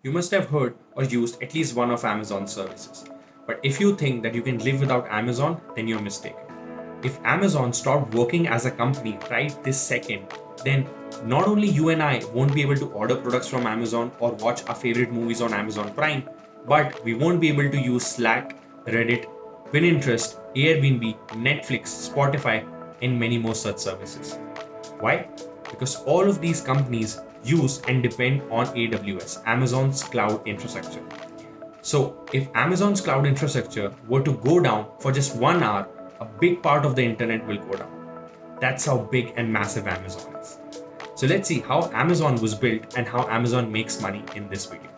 you must have heard or used at least one of Amazon's services. But if you think that you can live without Amazon, then you're mistaken. If Amazon stopped working as a company right this second, then not only you and I won't be able to order products from Amazon or watch our favorite movies on Amazon Prime, but we won't be able to use Slack, Reddit, Pinterest, Airbnb, Netflix, Spotify, and many more such services. Why? Because all of these companies use and depend on AWS, Amazon's cloud infrastructure. So, if Amazon's cloud infrastructure were to go down for just 1 hour, a big part of the internet will go down. That's how big and massive Amazon is. So, let's see how Amazon was built and how Amazon makes money in this video.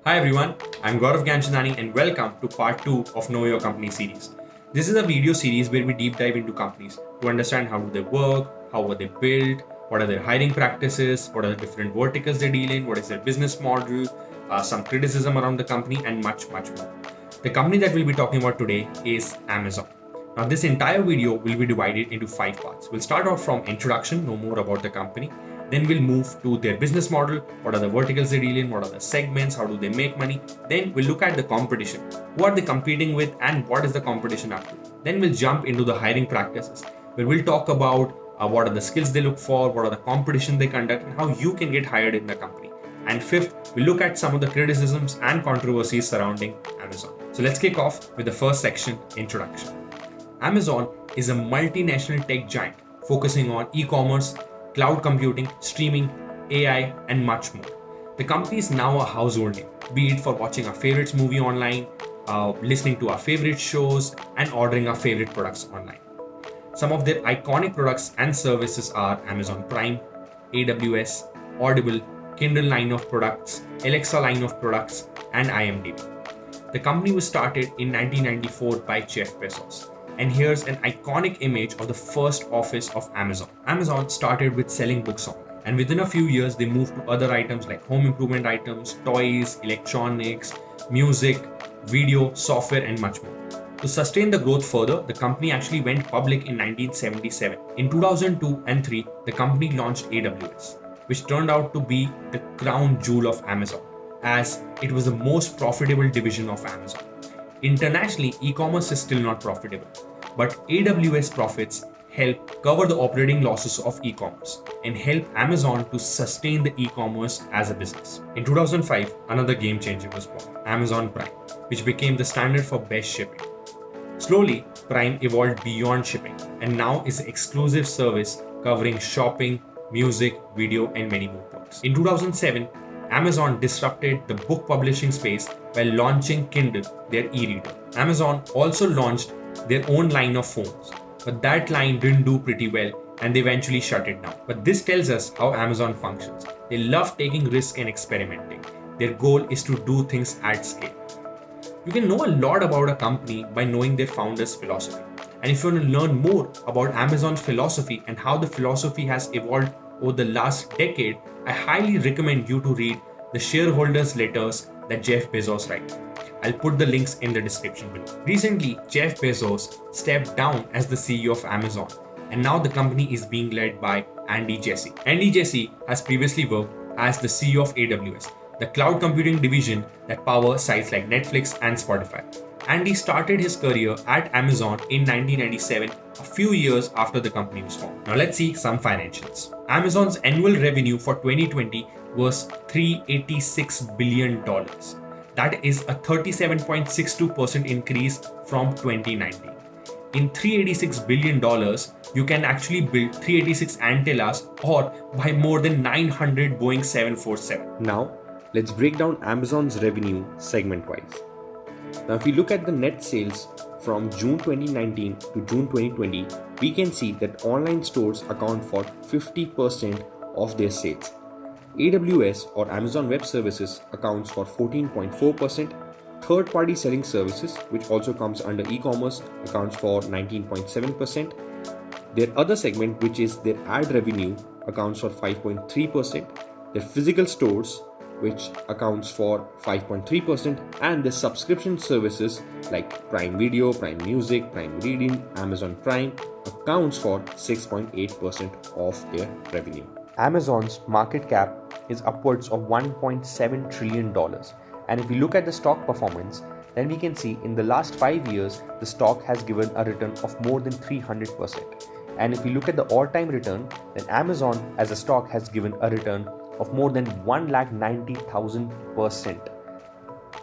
Hi everyone, I'm Gaurav Ganchandani and welcome to part 2 of Know Your Company series. This is a video series where we deep dive into companies to understand how do they work, how were they built, what are their hiring practices, what are the different verticals they deal in, what is their business model, some criticism around the company, and much more. The company that we'll be talking about today is Amazon. Now this entire video will be divided into 5 parts. We'll start off from introduction, know more about the company. Then we'll move to their business model, what are the verticals they deal in, what are the segments, how do they make money. Then we'll look at the competition, who are they competing with and what is the competition up to. Then we'll jump into the hiring practices, where we'll talk about what are the skills they look for, what are the competition they conduct, and how you can get hired in the company. And fifth, we'll look at some of the criticisms and controversies surrounding Amazon. So let's kick off with the first section, introduction. Amazon is a multinational tech giant focusing on e-commerce, cloud computing, streaming, AI, and much more. The company is now a household name, be it for watching our favorites movie online, listening to our favorite shows, and ordering our favorite products online. Some of their iconic products and services are Amazon Prime, AWS, Audible, Kindle line of products, Alexa line of products, and IMDb. The company was started in 1994 by Jeff Bezos. And here's an iconic image of the first office of Amazon. Amazon started with selling books online, and within a few years, they moved to other items like home improvement items, toys, electronics, music, video, software, and much more. To sustain the growth further, the company actually went public in 1977. In 2002 and 3, the company launched AWS, which turned out to be the crown jewel of Amazon, as it was the most profitable division of Amazon. Internationally, e-commerce is still not profitable, but AWS profits help cover the operating losses of e-commerce and help Amazon to sustain the e-commerce as a business. In 2005, another game changer was born, Amazon Prime, which became the standard for best shipping. Slowly, Prime evolved beyond shipping and now is an exclusive service covering shopping, music, video, and many more perks. In 2007, Amazon disrupted the book publishing space by launching Kindle, their e-reader. Amazon also launched their own line of phones, but that line didn't do pretty well and they eventually shut it down. But this tells us how Amazon functions. They love taking risks and experimenting. Their goal is to do things at scale. You can know a lot about a company by knowing their founder's philosophy. And if you want to learn more about Amazon's philosophy and how the philosophy has evolved over the last decade, I highly recommend you to read the shareholders' letters that Jeff Bezos writes. I'll put the links in the description below. Recently, Jeff Bezos stepped down as the CEO of Amazon, and now the company is being led by Andy Jassy. Andy Jassy has previously worked as the CEO of AWS, the cloud computing division that powers sites like Netflix and Spotify. Andy started his career at Amazon in 1997, a few years after the company was formed. Now let's see some financials. Amazon's annual revenue for 2020 was $386 billion. That is a 37.62% increase from 2019. In $386 billion, you can actually build 386 antennas or buy more than 900 Boeing 747. Now, let's break down Amazon's revenue segment-wise. Now, if we look at the net sales from June 2019 to June 2020, we can see that online stores account for 50% of their sales. AWS or Amazon Web Services accounts for 14.4%. Third-party selling services, which also comes under e-commerce, accounts for 19.7%. Their other segment, which is their ad revenue, accounts for 5.3%. Their physical stores, which accounts for 5.3%, and the subscription services like Prime Video, Prime Music, Prime Reading, Amazon Prime accounts for 6.8% of their revenue. Amazon's market cap is upwards of $1.7 trillion. And if we look at the stock performance, then we can see in the last 5 years, the stock has given a return of more than 300%. And if we look at the all-time return, then Amazon as a stock has given a return of more than 190,000%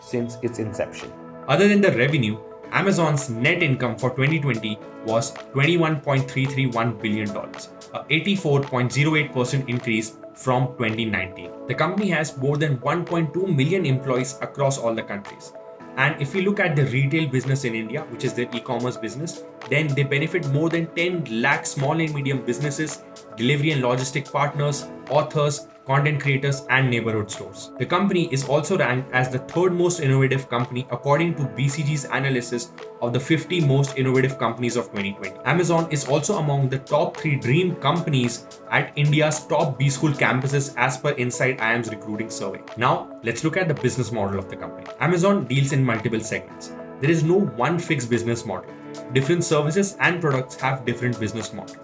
since its inception. Other than the revenue, Amazon's net income for 2020 was $21.331 billion, a 84.08% increase from 2019. The company has more than 1.2 million employees across all the countries. And if we look at the retail business in India, which is their e-commerce business, then they benefit more than 10 lakh small and medium businesses, delivery and logistic partners, authors, content creators, and neighborhood stores. The company is also ranked as the third most innovative company according to BCG's analysis of the 50 most innovative companies of 2020. Amazon is also among the top 3 dream companies at India's top B school campuses as per Inside IIM's recruiting survey. Now, let's look at the business model of the company. Amazon deals in multiple segments. There is no one fixed business model. Different services and products have different business models.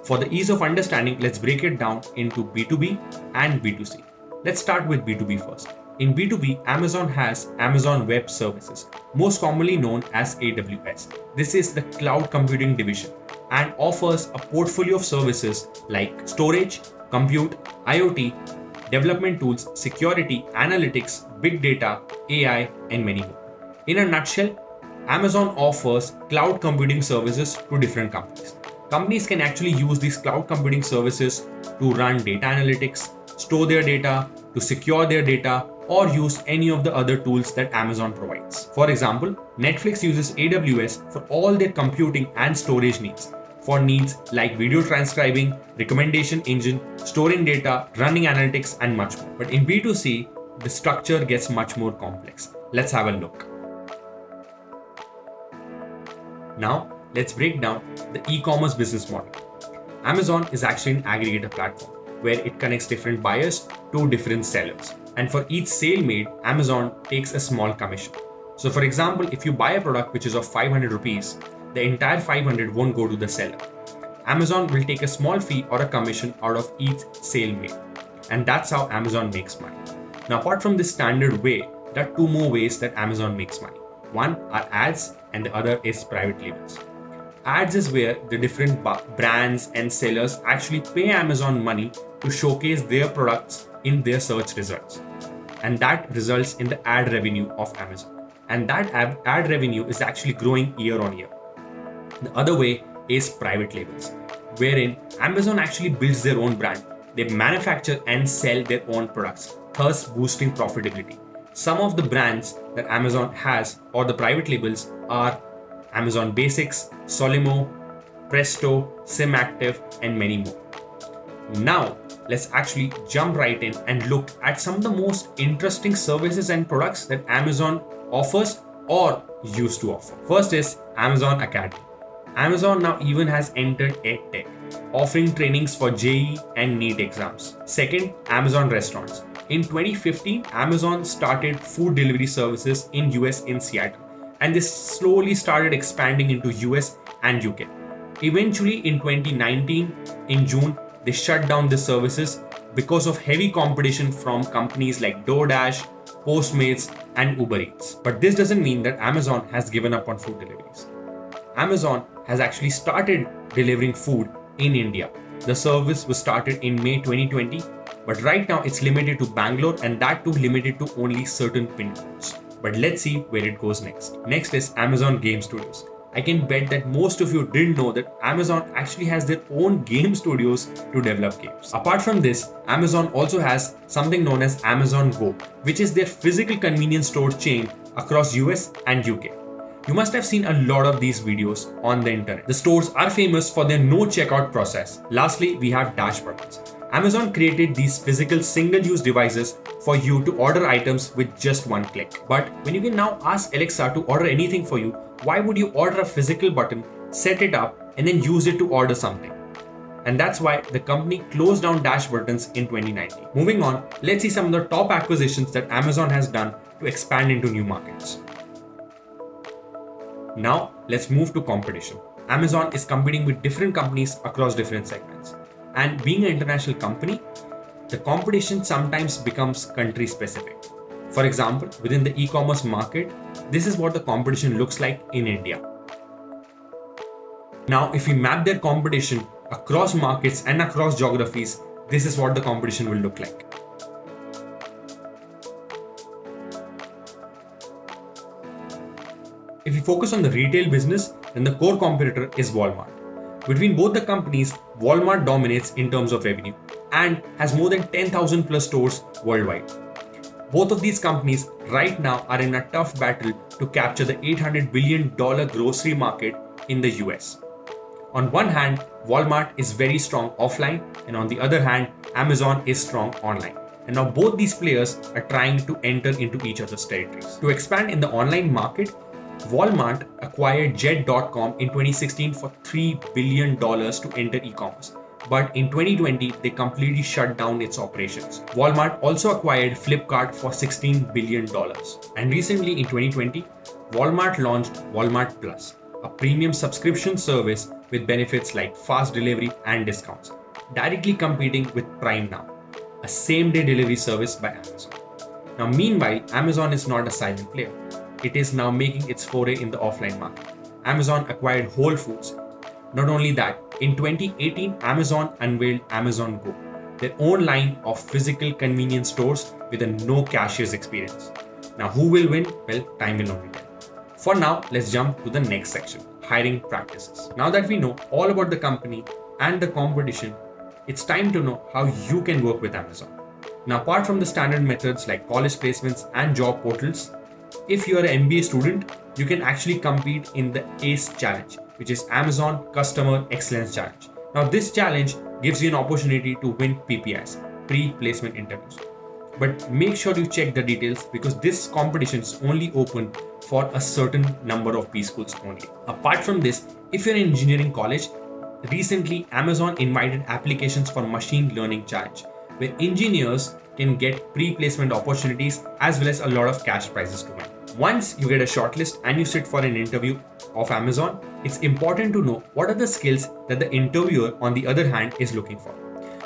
For the ease of understanding, let's break it down into B2B and B2C. Let's start with B2B first. In B2B, Amazon has Amazon Web Services, most commonly known as AWS. This is the cloud computing division and offers a portfolio of services like storage, compute, IoT, development tools, security, analytics, big data, AI, and many more. In a nutshell, Amazon offers cloud computing services to different companies. Companies can actually use these cloud computing services to run data analytics, store their data, to secure their data, or use any of the other tools that Amazon provides. For example, Netflix uses AWS for all their computing and storage needs, for needs like video transcribing, recommendation engine, storing data, running analytics, and much more. But in B2C, the structure gets much more complex. Let's have a look. Now, let's break down the e-commerce business model. Amazon is actually an aggregator platform where it connects different buyers to different sellers. And for each sale made, Amazon takes a small commission. So for example, if you buy a product which is of 500 rupees, the entire 500 won't go to the seller. Amazon will take a small fee or a commission out of each sale made. And that's how Amazon makes money. Now, apart from this standard way, there are 2 more ways that Amazon makes money. One are ads and the other is private labels. Ads is where the different brands and sellers actually pay Amazon money to showcase their products in their search results. And that results in the ad revenue of Amazon. And that ad revenue is actually growing year on year. The other way is private labels, wherein Amazon actually builds their own brand. They manufacture and sell their own products, thus boosting profitability. Some of the brands that Amazon has or the private labels are Amazon Basics, Solimo, Presto, SimActive, and many more. Now, let's actually jump right in and look at some of the most interesting services and products that Amazon offers or used to offer. First is Amazon Academy. Amazon now even has entered EdTech, offering trainings for JEE and NEET exams. Second, Amazon Restaurants. In 2015, Amazon started food delivery services in US in Seattle, and this slowly started expanding into US and UK. Eventually, in 2019, in June, they shut down the services because of heavy competition from companies like DoorDash, Postmates, and Uber Eats. But this doesn't mean that Amazon has given up on food deliveries. Amazon has actually started delivering food in India. The service was started in May 2020, but right now it's limited to Bangalore, and that too limited to only certain pin codes. But let's see where it goes next. Next is Amazon Game Studios. I can bet that most of you didn't know that Amazon actually has their own game studios to develop games. Apart from this, Amazon also has something known as Amazon Go, which is their physical convenience store chain across US and UK. You must have seen a lot of these videos on the internet. The stores are famous for their no checkout process. Lastly, we have Dash buttons. Amazon created these physical single-use devices for you to order items with just one click. But when you can now ask Alexa to order anything for you, why would you order a physical button, set it up, and then use it to order something? And that's why the company closed down dash buttons in 2019. Moving on, let's see some of the top acquisitions that Amazon has done to expand into new markets. Now, let's move to competition. Amazon is competing with different companies across different segments. And being an international company, the competition sometimes becomes country specific. For example, within the e-commerce market, this is what the competition looks like in India. Now, if we map their competition across markets and across geographies, this is what the competition will look like. If we focus on the retail business, then the core competitor is Walmart. Between both the companies, Walmart dominates in terms of revenue and has more than 10,000 plus stores worldwide. Both of these companies right now are in a tough battle to capture the $800 billion grocery market in the US. On one hand, Walmart is very strong offline, and on the other hand, Amazon is strong online. And now both these players are trying to enter into each other's territories. To expand in the online market, Walmart acquired Jet.com in 2016 for $3 billion to enter e-commerce. But in 2020, they completely shut down its operations. Walmart also acquired Flipkart for $16 billion. And recently in 2020, Walmart launched Walmart Plus, a premium subscription service with benefits like fast delivery and discounts, directly competing with Prime Now, a same-day delivery service by Amazon. Now, meanwhile, Amazon is not a silent player. It is now making its foray in the offline market. Amazon acquired Whole Foods. Not only that, in 2018, Amazon unveiled Amazon Go, their own line of physical convenience stores with a no cashiers experience. Now, who will win? Well, time will only tell. For now, let's jump to the next section, hiring practices. Now that we know all about the company and the competition, it's time to know how you can work with Amazon. Now, apart from the standard methods like college placements and job portals, if you are an MBA student, you can actually compete in the ACE Challenge, which is Amazon Customer Excellence Challenge. Now, this challenge gives you an opportunity to win PPIs, pre-placement interviews. But make sure you check the details because this competition is only open for a certain number of B schools only. Apart from this, if you're in engineering college, recently Amazon invited applications for Machine Learning Challenge, where engineers can get pre-placement opportunities as well as a lot of cash prizes to win. Once you get a shortlist and you sit for an interview of Amazon, it's important to know what are the skills that the interviewer on the other hand is looking for.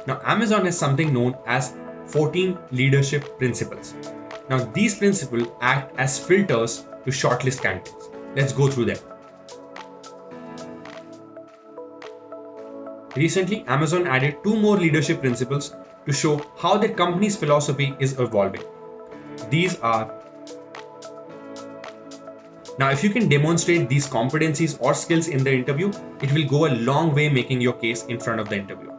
Now, Amazon has something known as 14 leadership principles. Now, these principles act as filters to shortlist candidates. Let's go through them. Recently, Amazon added 2 more leadership principles to show how their company's philosophy is evolving. These are: now, if you can demonstrate these competencies or skills in the interview, it will go a long way making your case in front of the interviewer.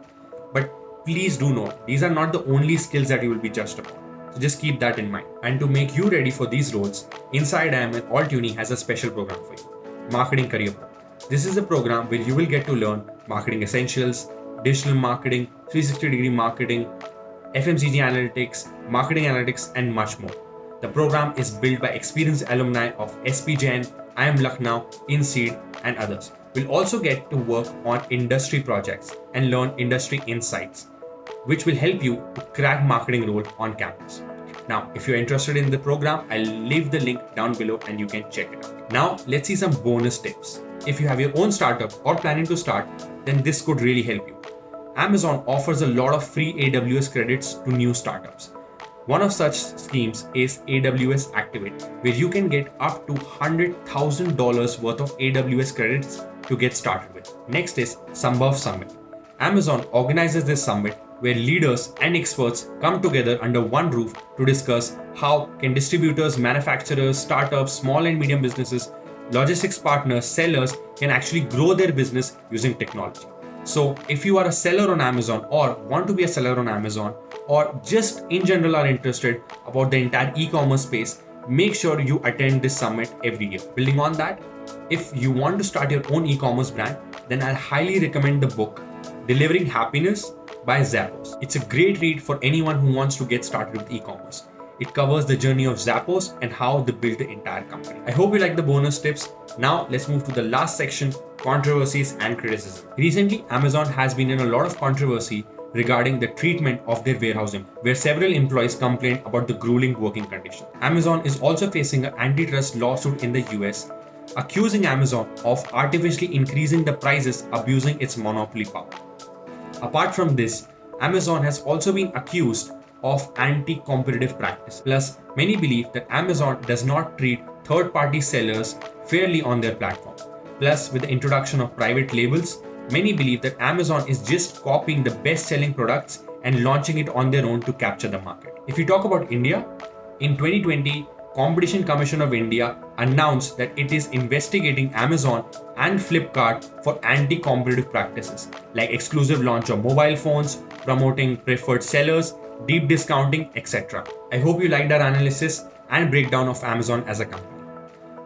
But please do note, these are not the only skills that you will be judged upon. So just keep that in mind. And to make you ready for these roles, Inside IIM Altuni has a special program for you, Marketing Career Pro. This is a program where you will get to learn marketing essentials, digital marketing, 360-degree marketing, FMCG analytics, marketing analytics, and much more. The program is built by experienced alumni of SP Jain, IIM Lucknow, INSEAD, and others. We'll also get to work on industry projects and learn industry insights, which will help you to crack marketing role on campus. Now, if you're interested in the program, I'll leave the link down below and you can check it out. Now, let's see some bonus tips. If you have your own startup or planning to start, then this could really help you. Amazon offers a lot of free AWS credits to new startups. One of such schemes is AWS Activate, where you can get up to $100,000 worth of AWS credits to get started with. Next is Sambhav Summit. Amazon organizes this summit where leaders and experts come together under one roof to discuss how can distributors, manufacturers, startups, small and medium businesses, logistics partners, sellers can actually grow their business using technology. So if you are a seller on Amazon or want to be a seller on Amazon or just in general are interested about the entire e-commerce space, make sure you attend this summit every year. Building on that, if you want to start your own e-commerce brand, then I highly recommend the book Delivering Happiness by Zappos. It's a great read for anyone who wants to get started with e-commerce. It covers the journey of Zappos and how they built the entire company. I hope you like the bonus tips. Now let's move to the last section, controversies, and criticism. Recently, Amazon has been in a lot of controversy regarding the treatment of their warehousing, where several employees complained about the grueling working conditions. Amazon is also facing an antitrust lawsuit in the US, accusing Amazon of artificially increasing the prices, abusing its monopoly power. Apart from this, Amazon has also been accused of anti-competitive practice. Plus, many believe that Amazon does not treat third-party sellers fairly on their platform. Plus, with the introduction of private labels, many believe that Amazon is just copying the best-selling products and launching it on their own to capture the market. If you talk about India, in 2020, Competition Commission of India announced that it is investigating Amazon and Flipkart for anti-competitive practices like exclusive launch of mobile phones, promoting preferred sellers, deep discounting, etc. I hope you liked our analysis and breakdown of Amazon as a company.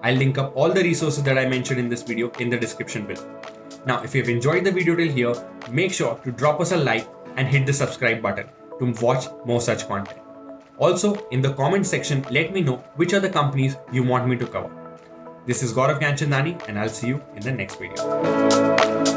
I'll link up all the resources that I mentioned in this video in the description below. Now, if you've enjoyed the video till here, make sure to drop us a like and hit the subscribe button to watch more such content. Also, in the comment section, let me know which are the companies you want me to cover. This is Gaurav Ganchandani, and I'll see you in the next video.